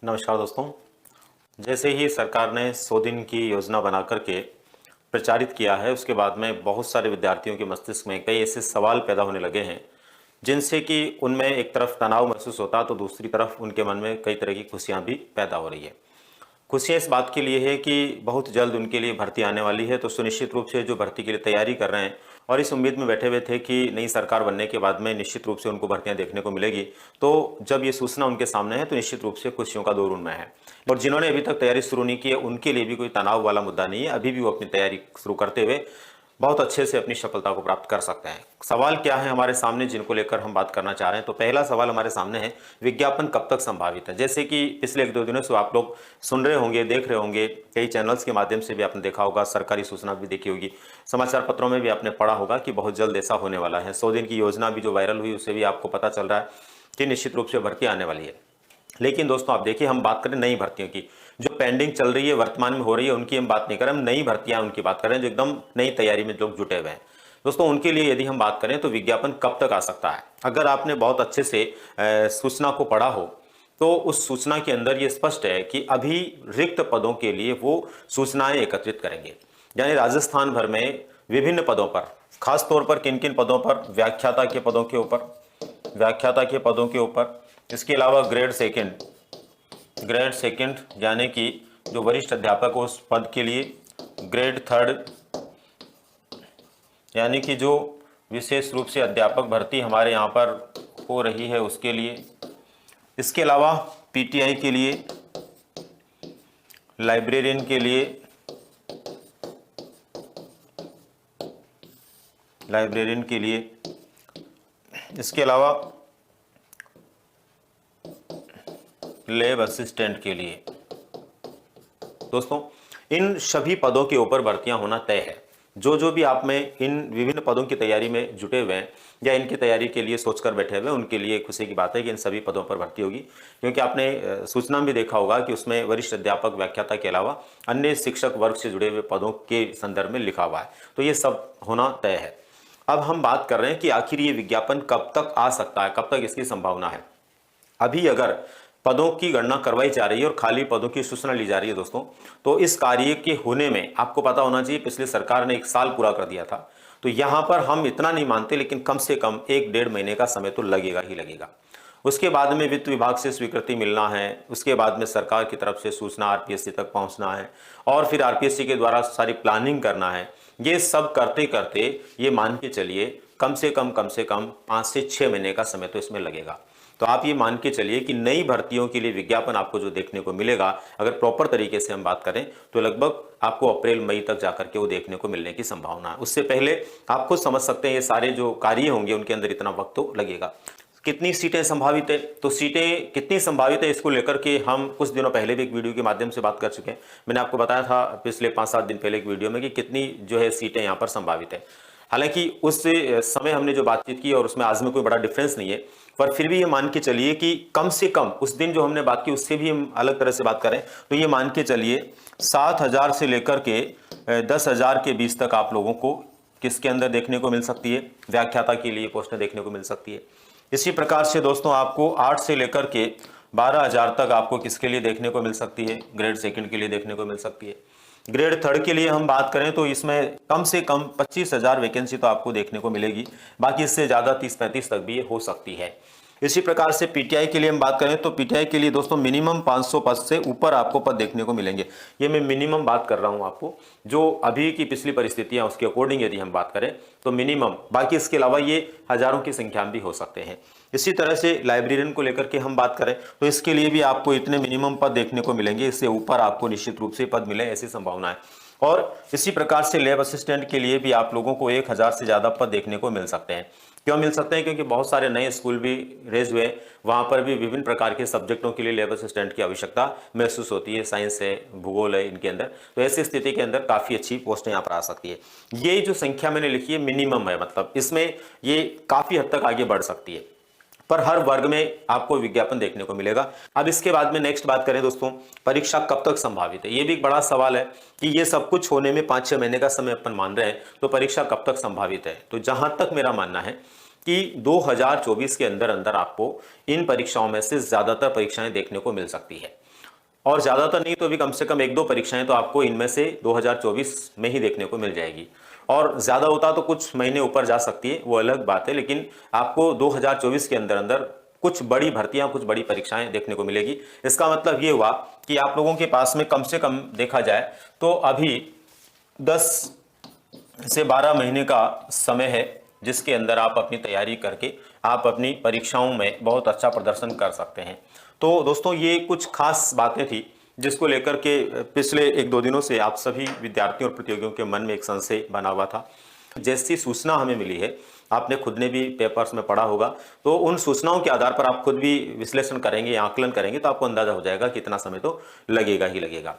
नमस्कार दोस्तों। जैसे ही सरकार ने 100 दिन की योजना बना करके प्रचारित किया है, उसके बाद में बहुत सारे विद्यार्थियों के मस्तिष्क में कई ऐसे सवाल पैदा होने लगे हैं जिनसे कि उनमें एक तरफ तनाव महसूस होता तो दूसरी तरफ उनके मन में कई तरह की खुशियां भी पैदा हो रही है। खुशियाँ इस बात के लिए है कि बहुत जल्द उनके लिए भर्ती आने वाली है, तो सुनिश्चित रूप से जो भर्ती के लिए तैयारी कर रहे हैं और इस उम्मीद में बैठे हुए थे कि नई सरकार बनने के बाद में निश्चित रूप से उनको भर्तियां देखने को मिलेगी, तो जब ये सूचना उनके सामने है तो निश्चित रूप से खुशियों का दौर उनमें है। और जिन्होंने अभी तक तैयारी शुरू नहीं की है उनके लिए भी कोई तनाव वाला मुद्दा नहीं है, अभी भी वो अपनी तैयारी शुरू करते हुए बहुत अच्छे से अपनी सफलता को प्राप्त कर सकते हैं। सवाल क्या है हमारे सामने जिनको लेकर हम बात करना चाह रहे हैं, तो पहला सवाल हमारे सामने है, विज्ञापन कब तक संभावित है। जैसे कि पिछले 1-2 दिनों से आप लोग सुन रहे होंगे, देख रहे होंगे, कई चैनल्स के माध्यम से भी आपने देखा होगा, सरकारी सूचना भी देखी होगी, समाचार पत्रों में भी आपने पढ़ा होगा कि बहुत जल्द ऐसा होने वाला है। 100 दिन की योजना भी जो वायरल हुई उससे भी आपको पता चल रहा है कि निश्चित रूप से भर्ती आने वाली है। लेकिन दोस्तों आप देखिए, हम बात करें नई भर्तियों की जो पेंडिंग चल रही है, वर्तमान में हो रही है, उनकी हम बात नहीं कर रहे, हम नई भर्तियां उनकी बात कर रहे हैं जो एकदम नई तैयारी में लोग जुटे हुए हैं। दोस्तों उनके लिए यदि हम बात करें तो विज्ञापन कब तक आ सकता है। अगर आपने बहुत अच्छे से सूचना को पढ़ा हो तो उस सूचना के अंदर ये स्पष्ट है कि अभी रिक्त पदों के लिए वो सूचनाएं एकत्रित करेंगे। यानी राजस्थान भर में विभिन्न पदों पर, खास तौर पर किन किन पदों पर, व्याख्याता के पदों के ऊपर, व्याख्याता के पदों के ऊपर, इसके अलावा ग्रेड सेकंड यानी कि जो वरिष्ठ अध्यापक हो उस पद के लिए, ग्रेड थर्ड यानी कि जो विशेष रूप से अध्यापक भर्ती हमारे यहाँ पर हो रही है उसके लिए, इसके अलावा पीटीआई के लिए, लाइब्रेरियन के लिए, इसके अलावा लैब असिस्टेंट के लिए। दोस्तों इन सभी पदों के ऊपर भर्तियां होना तय है। जो भी आप में इन विभिन्न पदों की तैयारी में जुटे हुए हैं या इनकी तैयारी के लिए सोचकर बैठे हुए हैं, उनके लिए खुशी की बात है कि इन सभी पदों पर भर्ती होगी। क्योंकि आपने सूचना में भी देखा होगा कि उसमें वरिष्ठ अध्यापक, व्याख्याता के अलावा अन्य शिक्षक वर्ग से जुड़े हुए पदों के संदर्भ में लिखा हुआ है, तो ये सब होना तय है। अब हम बात कर रहे हैं कि आखिर ये विज्ञापन कब तक आ सकता है, कब तक इसकी संभावना है। अभी अगर पदों की गणना करवाई जा रही है और खाली पदों की सूचना ली जा रही है दोस्तों, तो इस कार्य के होने में आपको पता होना चाहिए पिछले सरकार ने 1 साल पूरा कर दिया था। तो यहां पर हम इतना नहीं मानते, लेकिन कम से कम 1-1.5 महीने का समय तो लगेगा ही लगेगा। उसके बाद में वित्त विभाग से स्वीकृति मिलना है, उसके बाद में सरकार की तरफ से सूचना आरपीएससी तक पहुंचना है और फिर आरपीएससी के द्वारा सारी प्लानिंग करना है। ये सब करते करते ये मान के चलिए कम से कम 5 से 6 महीने का समय तो इसमें लगेगा। तो आप ये मान के चलिए कि नई भर्तियों के लिए विज्ञापन आपको जो देखने को मिलेगा, अगर प्रॉपर तरीके से हम बात करें तो लगभग आपको अप्रैल मई तक जाकर के वो देखने को मिलने की संभावना है। उससे पहले आप खुद समझ सकते हैं ये सारे जो कार्य होंगे उनके अंदर इतना वक्त तो लगेगा। कितनी सीटें संभावित है, तो सीटें कितनी संभावित है इसको लेकर के हम कुछ दिनों पहले भी एक वीडियो के माध्यम से बात कर चुके हैं। मैंने आपको बताया था पिछले 5-7 दिन पहले एक वीडियो में कि कितनी जो है सीटें यहाँ पर संभावित है। हालांकि उस समय हमने जो बातचीत की और उसमें आज में कोई बड़ा डिफरेंस नहीं है, पर फिर भी ये मान के चलिए कि कम से कम उस दिन जो हमने बात की उससे भी हम अलग तरह से बात करें तो ये मान के चलिए 7,000 से लेकर के 10,000 के बीच तक आप लोगों को किसके अंदर देखने को मिल सकती है, व्याख्याता के लिए पोस्टें देखने को मिल सकती है। इसी प्रकार से दोस्तों आपको 8 से लेकर के 12,000 तक आपको किसके लिए देखने को मिल सकती है, ग्रेड सेकंड के लिए देखने को मिल सकती है। ग्रेड थर्ड के लिए हम बात करें तो इसमें कम से कम 25,000 वैकेंसी तो आपको देखने को मिलेगी, बाकी इससे ज़्यादा 30-35 तक भी ये हो सकती है। इसी प्रकार से पीटीआई के लिए हम बात करें तो पीटीआई के लिए दोस्तों मिनिमम 500 पद से ऊपर आपको पद देखने को मिलेंगे। ये मैं मिनिमम बात कर रहा हूं आपको, जो अभी की पिछली परिस्थितियां उसके अकॉर्डिंग यदि हम बात करें तो मिनिमम, बाकी इसके अलावा ये हजारों की संख्या में भी हो सकते हैं। इसी तरह से लाइब्रेरियन को लेकर के हम बात करें तो इसके लिए भी आपको इतने मिनिमम पद देखने को मिलेंगे, इससे ऊपर आपको निश्चित रूप से पद मिले ऐसी संभावना है। और इसी प्रकार से लैब असिस्टेंट के लिए भी आप लोगों को 1,000 से ज़्यादा पद देखने को मिल सकते हैं। क्यों मिल सकते हैं? क्योंकि बहुत सारे नए स्कूल भी रेज हुए, वहाँ पर भी विभिन्न प्रकार के सब्जेक्टों के लिए लैब असिस्टेंट की आवश्यकता महसूस होती है, साइंस है, भूगोल है, इनके अंदर। तो ऐसी स्थिति के अंदर काफ़ी अच्छी पोस्टें यहाँ पर आ सकती है। ये जो संख्या मैंने लिखी है मिनिमम है, मतलब इसमें ये काफ़ी हद तक आगे बढ़ सकती है, पर हर वर्ग में आपको विज्ञापन देखने को मिलेगा। अब इसके बाद में नेक्स्ट बात करें दोस्तों, परीक्षा कब तक संभावित है। ये भी एक बड़ा सवाल है कि ये सब कुछ होने में 5-6 महीने का समय अपन मान रहे हैं, तो परीक्षा कब तक संभावित है। तो जहां तक मेरा मानना है कि 2024 के अंदर अंदर आपको इन परीक्षाओं में से ज़्यादातर परीक्षाएं देखने को मिल सकती है, और ज़्यादातर नहीं तो भी कम से कम एक दो परीक्षाएं तो आपको इनमें से 2024 में ही देखने को मिल जाएगी। और ज़्यादा होता तो कुछ महीने ऊपर जा सकती है, वो अलग बात है, लेकिन आपको 2024 के अंदर अंदर कुछ बड़ी भर्तियां, कुछ बड़ी परीक्षाएं देखने को मिलेगी। इसका मतलब ये हुआ कि आप लोगों के पास में कम से कम देखा जाए तो अभी 10 से 12 महीने का समय है, जिसके अंदर आप अपनी तैयारी करके आप अपनी परीक्षाओं में बहुत अच्छा प्रदर्शन कर सकते हैं। तो दोस्तों, ये कुछ खास बातें थी जिसको लेकर के पिछले एक दो दिनों से आप सभी विद्यार्थियों और प्रतियोगियों के मन में एक संशय बना हुआ था। जैसी सूचना हमें मिली है, आपने खुद ने भी पेपर्स में पढ़ा होगा, तो उन सूचनाओं के आधार पर आप खुद भी विश्लेषण करेंगे, आकलन करेंगे, तो आपको अंदाजा हो जाएगा कि इतना समय तो लगेगा ही लगेगा।